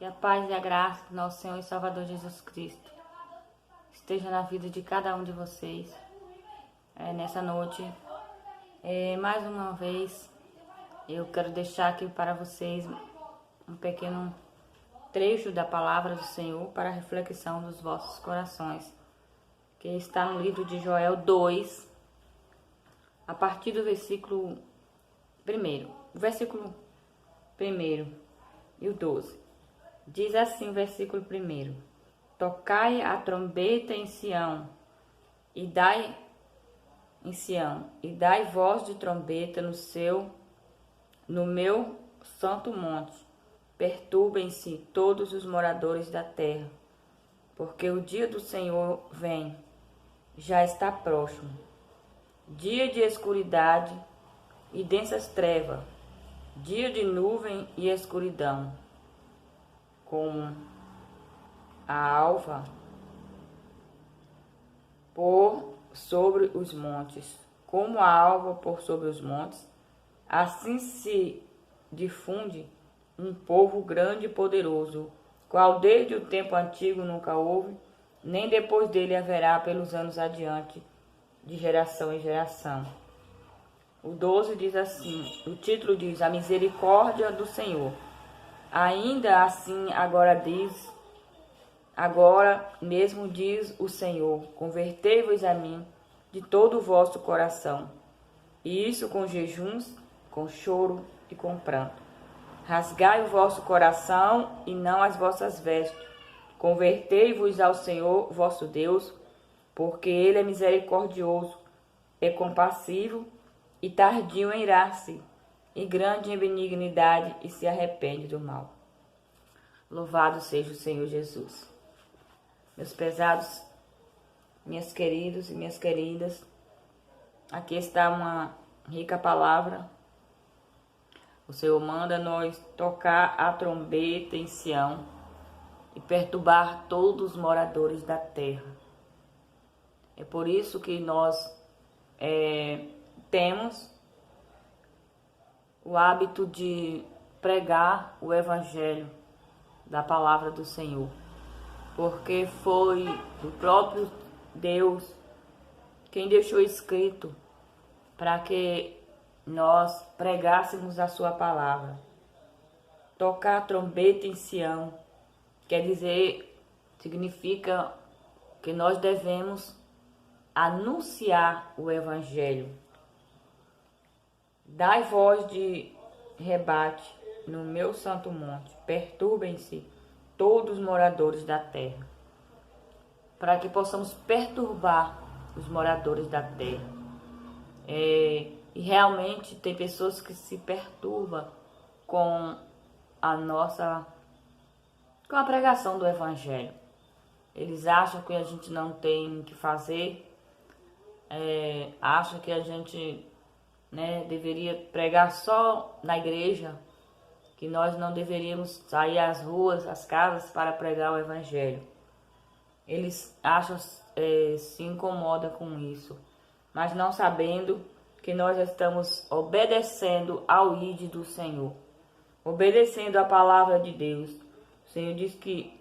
Que a paz e a graça do nosso Senhor e Salvador Jesus Cristo esteja na vida de cada um de vocês nessa noite. Mais uma vez, eu quero deixar aqui para vocês um pequeno trecho da palavra do Senhor para a reflexão dos vossos corações, que está no livro de Joel 2, a partir do versículo 1. O versículo 1 e o 12. Diz assim o versículo 1: Tocai a trombeta em Sião, e dai voz de trombeta no meu santo monte. Perturbem-se todos os moradores da terra, porque o dia do Senhor vem, já está próximo. Dia de escuridade e densas trevas, dia de nuvem e escuridão, como a alva por sobre os montes, como a alva por sobre os montes, assim se difunde um povo grande e poderoso, qual desde o tempo antigo nunca houve, nem depois dele haverá pelos anos adiante, de geração em geração. O 12 diz assim, o título diz: A misericórdia do Senhor. Ainda assim, agora mesmo diz o Senhor: Convertei-vos a mim de todo o vosso coração, e isso com jejuns, com choro e com pranto. Rasgai o vosso coração e não as vossas vestes. Convertei-vos ao Senhor vosso Deus, porque Ele é misericordioso, é compassivo e tardio em irar-se, e grande em benignidade, e se arrepende do mal. Louvado seja o Senhor Jesus. Meus pesados, minhas queridos e minhas queridas, aqui está uma rica palavra. O Senhor manda nós tocar a trombeta em Sião e perturbar todos os moradores da terra. É por isso que nós temos o hábito de pregar o Evangelho da palavra do Senhor, porque foi o próprio Deus quem deixou escrito para que nós pregássemos a sua palavra. Tocar a trombeta em Sião significa que nós devemos anunciar o Evangelho. Dai voz de rebate no meu santo monte, perturbem-se todos os moradores da terra, para que possamos perturbar os moradores da terra. E realmente tem pessoas que se perturbam com a pregação do Evangelho. Eles acham que a gente não tem o que fazer, acham que a gente deveria pregar só na igreja, que nós não deveríamos sair às ruas, às casas para pregar o Evangelho. Eles acham, se incomodam com isso, mas não sabendo que nós estamos obedecendo ao ID do Senhor, obedecendo a palavra de Deus. O Senhor diz que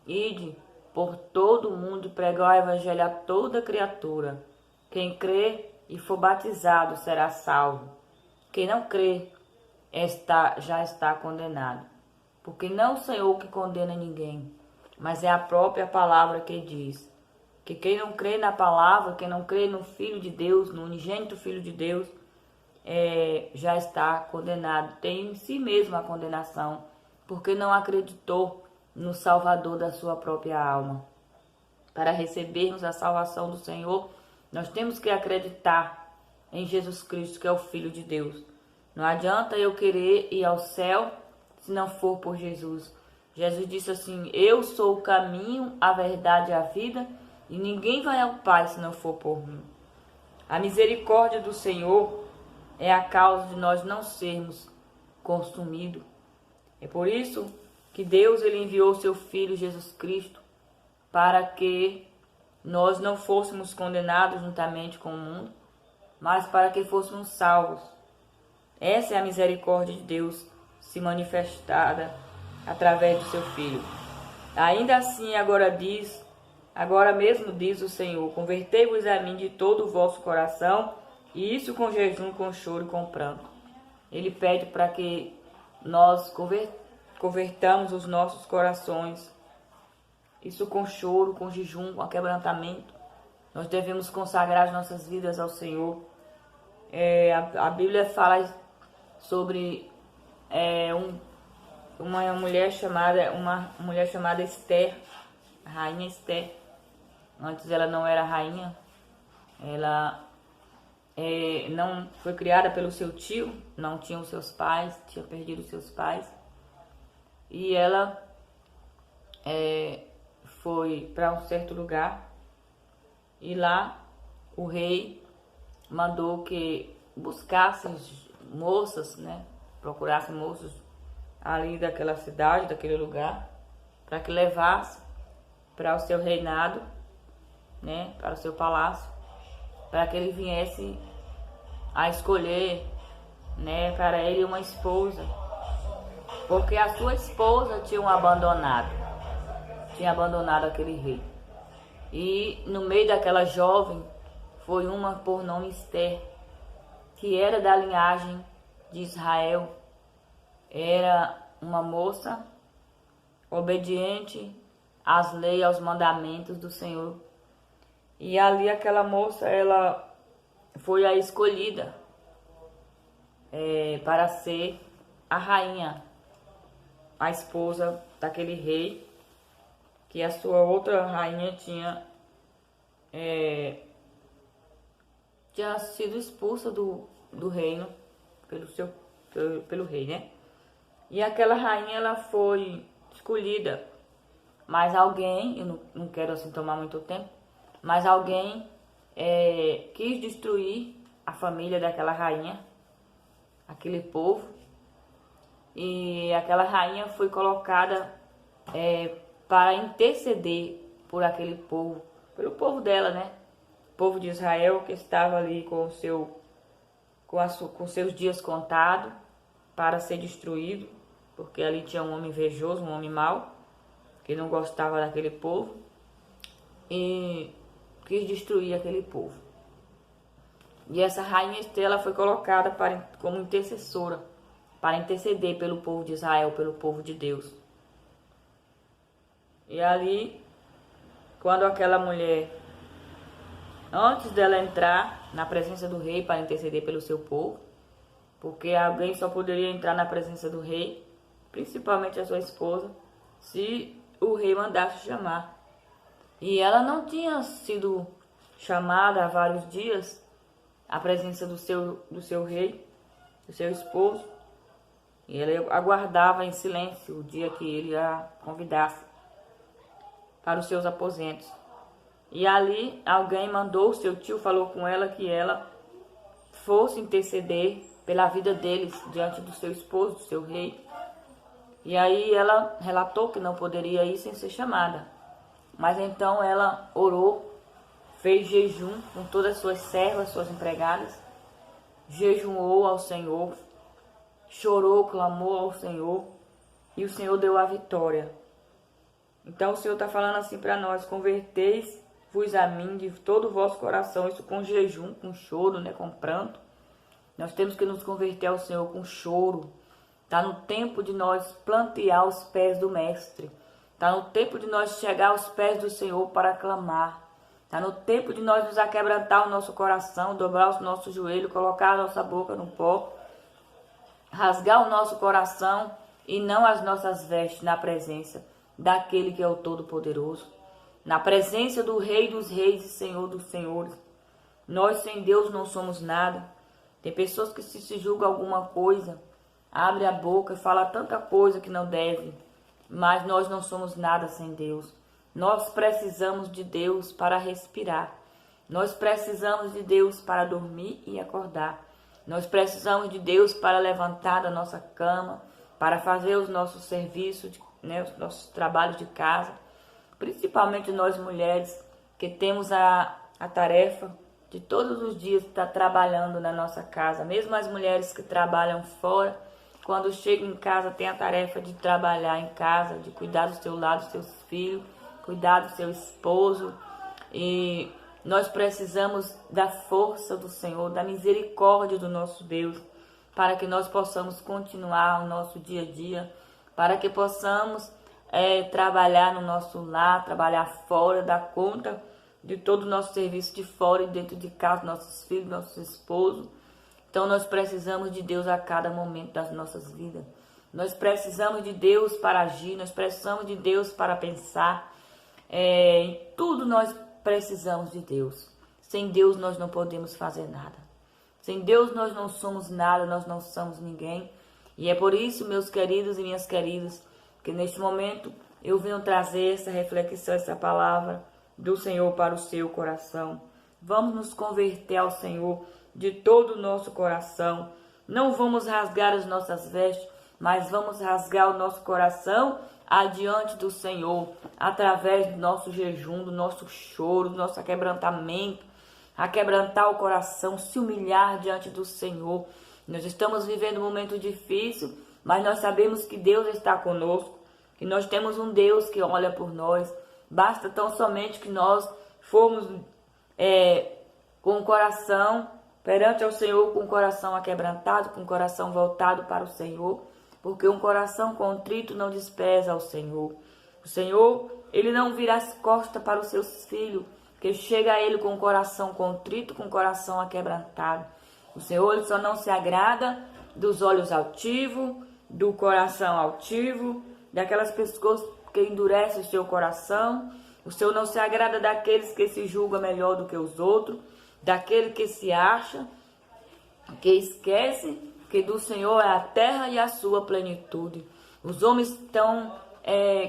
ide por todo o mundo pregar o Evangelho a toda criatura. Quem crê e for batizado será salvo. Quem não crê já está condenado. Porque não é o Senhor que condena ninguém, mas é a própria palavra que diz que quem não crê na palavra, quem não crê no Filho de Deus, no unigênito Filho de Deus, já está condenado. Tem em si mesmo a condenação, porque não acreditou no Salvador da sua própria alma. Para recebermos a salvação do Senhor, nós temos que acreditar em Jesus Cristo, que é o Filho de Deus. Não adianta eu querer ir ao céu se não for por Jesus. Jesus disse assim: Eu sou o caminho, a verdade e a vida, e ninguém vai ao Pai se não for por mim. A misericórdia do Senhor é a causa de nós não sermos consumidos. É por isso que Deus enviou seu Filho Jesus Cristo, para que nós não fôssemos condenados juntamente com o mundo, mas para que fôssemos salvos. Essa é a misericórdia de Deus se manifestada através do seu Filho. Ainda assim, agora mesmo diz o Senhor, convertei-vos a mim de todo o vosso coração, e isso com jejum, com choro e com pranto. Ele pede para que nós convertamos os nossos corações, isso com choro, com jejum, com quebrantamento. Nós devemos consagrar as nossas vidas ao Senhor. A Bíblia fala sobre uma mulher chamada Esther, a rainha Esther. Antes ela não era rainha, ela não foi criada pelo seu tio, não tinha os seus pais, tinha perdido os seus pais. E ela foi para um certo lugar e lá o rei mandou que buscasse moças, né? Procurasse moços ali daquela cidade, daquele lugar, para que levasse para o seu reinado, né? Para o seu palácio, para que ele viesse a escolher, né? Para ele uma esposa, porque a sua esposa tinha abandonado aquele rei. E no meio daquela jovem foi uma por nome Esther, que era da linhagem de Israel. Era uma moça obediente às leis, aos mandamentos do Senhor. E ali aquela moça, ela foi a escolhida para ser a rainha, a esposa daquele rei, que a sua outra rainha tinha sido expulsa do reino pelo rei, né? E aquela rainha, ela foi escolhida, mas alguém, eu não quero assim tomar muito tempo, mas alguém quis destruir a família daquela rainha, aquele povo, e aquela rainha foi colocada para interceder por aquele povo, pelo povo dela, né? O povo de Israel, que estava ali com seus dias contados para ser destruído, porque ali tinha um homem invejoso, um homem mau, que não gostava daquele povo e quis destruir aquele povo. E essa rainha Esther foi colocada como intercessora, para interceder pelo povo de Israel, pelo povo de Deus. E ali, quando aquela mulher, antes dela entrar na presença do rei para interceder pelo seu povo, porque alguém só poderia entrar na presença do rei, principalmente a sua esposa, se o rei mandasse chamar. E ela não tinha sido chamada há vários dias à presença do seu rei, do seu esposo, e ela aguardava em silêncio o dia que ele a convidasse para os seus aposentos. E ali alguém mandou, seu tio falou com ela que ela fosse interceder pela vida deles diante do seu esposo, do seu rei. E aí ela relatou que não poderia ir sem ser chamada. Mas então ela orou, fez jejum com todas as suas servas, suas empregadas, jejuou ao Senhor, chorou, clamou ao Senhor, e o Senhor deu a vitória. Então o Senhor está falando assim para nós: converteis-vos a mim de todo o vosso coração, isso com jejum, com choro, né, com pranto. Nós temos que nos converter ao Senhor com choro. Está no tempo de nós plantear os pés do Mestre. Está no tempo de nós chegar aos pés do Senhor para clamar. Está no tempo de nós nos aquebrantar o nosso coração, dobrar o nosso joelho, colocar a nossa boca no pó, rasgar o nosso coração e não as nossas vestes na presença daquele que é o Todo-Poderoso, na presença do Rei dos Reis e Senhor dos Senhores. Nós sem Deus não somos nada. Tem pessoas que se julgam alguma coisa, abre a boca e fala tanta coisa que não deve, mas nós não somos nada sem Deus. Nós precisamos de Deus para respirar. Nós precisamos de Deus para dormir e acordar. Nós precisamos de Deus para levantar da nossa cama, para fazer os nossos serviços, né, os nossos trabalhos de casa. Principalmente nós mulheres, que temos a tarefa de todos os dias estar trabalhando na nossa casa. Mesmo as mulheres que trabalham fora, quando chega em casa, tem a tarefa de trabalhar em casa, de cuidar do seu lado, dos seus filhos, cuidar do seu esposo. E nós precisamos da força do Senhor, da misericórdia do nosso Deus, para que nós possamos continuar o nosso dia a dia, para que possamos trabalhar no nosso lar, trabalhar fora, dar conta de todo o nosso serviço de fora e dentro de casa, nossos filhos, nossos esposos. Então nós precisamos de Deus a cada momento das nossas vidas. Nós precisamos de Deus para agir, nós precisamos de Deus para pensar. Em tudo nós precisamos de Deus. Sem Deus nós não podemos fazer nada. Sem Deus nós não somos nada, nós não somos ninguém. E é por isso, meus queridos e minhas queridas, que neste momento eu venho trazer essa reflexão, essa palavra do Senhor para o seu coração. Vamos nos converter ao Senhor de todo o nosso coração. Não vamos rasgar as nossas vestes, mas vamos rasgar o nosso coração adiante do Senhor, através do nosso jejum, do nosso choro, do nosso aquebrantamento, aquebrantar o coração, se humilhar diante do Senhor. Nós estamos vivendo um momento difícil, mas nós sabemos que Deus está conosco, que nós temos um Deus que olha por nós. Basta tão somente que nós formos com o coração perante ao Senhor, com o coração aquebrantado, com o coração voltado para o Senhor, porque um coração contrito não despreza ao Senhor. O Senhor, Ele não vira as costas para os seus filhos, que chega a Ele com o coração contrito, com o coração aquebrantado. O Senhor, Ele só não se agrada dos olhos altivos, do coração altivo, daquelas pessoas que endurecem o seu coração. O Senhor não se agrada daqueles que se julgam melhor do que os outros, daquele que se acha, que esquece que do Senhor é a terra e a sua plenitude. Os homens estão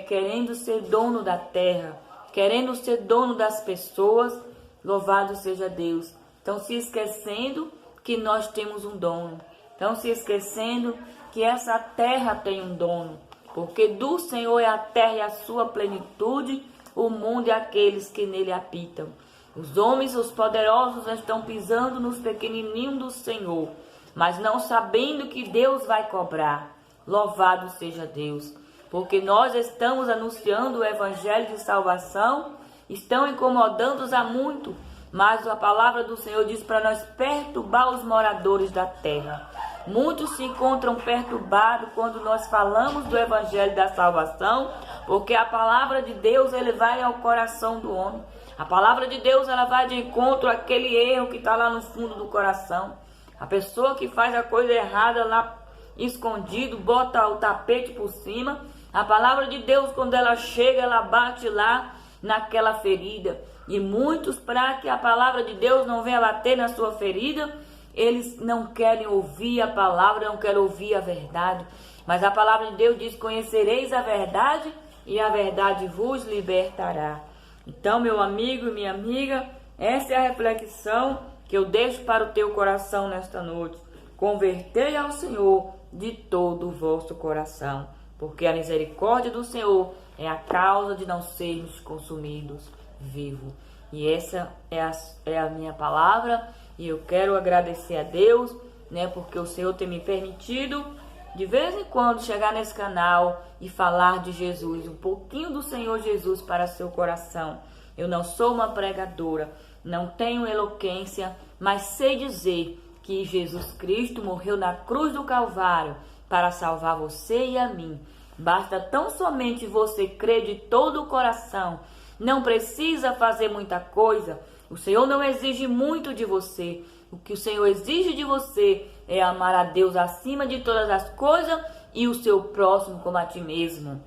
querendo ser dono da terra, querendo ser dono das pessoas. Louvado seja Deus. Estão se esquecendo que nós temos um dono. Estão se esquecendo que essa terra tem um dono. Porque do Senhor é a terra e a sua plenitude, o mundo e aqueles que nele habitam. Os homens, os poderosos, estão pisando nos pequenininhos do Senhor, mas não sabendo que Deus vai cobrar. Louvado seja Deus, porque nós estamos anunciando o evangelho de salvação, estão incomodando-os a muito, mas a palavra do Senhor diz para nós perturbar os moradores da terra. Muitos se encontram perturbados quando nós falamos do evangelho da salvação, porque a palavra de Deus ele vai ao coração do homem. A palavra de Deus ela vai de encontro àquele erro que está lá no fundo do coração. A pessoa que faz a coisa errada lá escondido, bota o tapete por cima. A palavra de Deus, quando ela chega, ela bate lá naquela ferida. E muitos, para que a palavra de Deus não venha bater na sua ferida, eles não querem ouvir a palavra, não querem ouvir a verdade. Mas a palavra de Deus diz: conhecereis a verdade e a verdade vos libertará. Então, meu amigo e minha amiga, essa é a reflexão que eu deixo para o teu coração nesta noite. Convertei ao Senhor de todo o vosso coração, porque a misericórdia do Senhor é a causa de não sermos consumidos vivos. E essa é a minha palavra, e eu quero agradecer a Deus, porque o Senhor tem me permitido de vez em quando chegar nesse canal e falar de Jesus, um pouquinho do Senhor Jesus para seu coração. Eu não sou uma pregadora, não tenho eloquência, mas sei dizer que Jesus Cristo morreu na cruz do Calvário para salvar você e a mim. Basta tão somente você crer de todo o coração. Não precisa fazer muita coisa. O Senhor não exige muito de você. O que o Senhor exige de você é amar a Deus acima de todas as coisas e o seu próximo como a ti mesmo.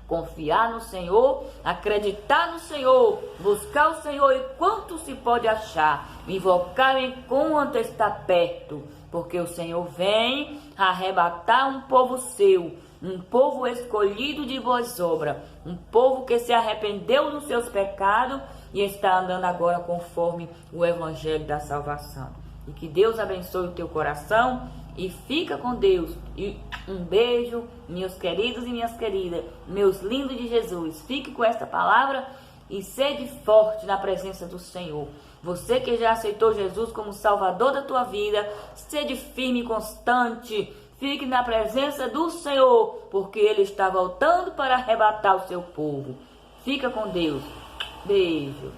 Confiar no Senhor, acreditar no Senhor, buscar o Senhor enquanto se pode achar, invocar enquanto está perto, porque o Senhor vem arrebatar um povo seu, um povo escolhido de boas obras, um povo que se arrependeu dos seus pecados e está andando agora conforme o evangelho da salvação. E que Deus abençoe o teu coração e fica com Deus. E um beijo, meus queridos e minhas queridas, meus lindos de Jesus. Fique com esta palavra e sede forte na presença do Senhor. Você que já aceitou Jesus como Salvador da tua vida, sede firme e constante. Fique na presença do Senhor, porque Ele está voltando para arrebatar o seu povo. Fica com Deus. Beijo.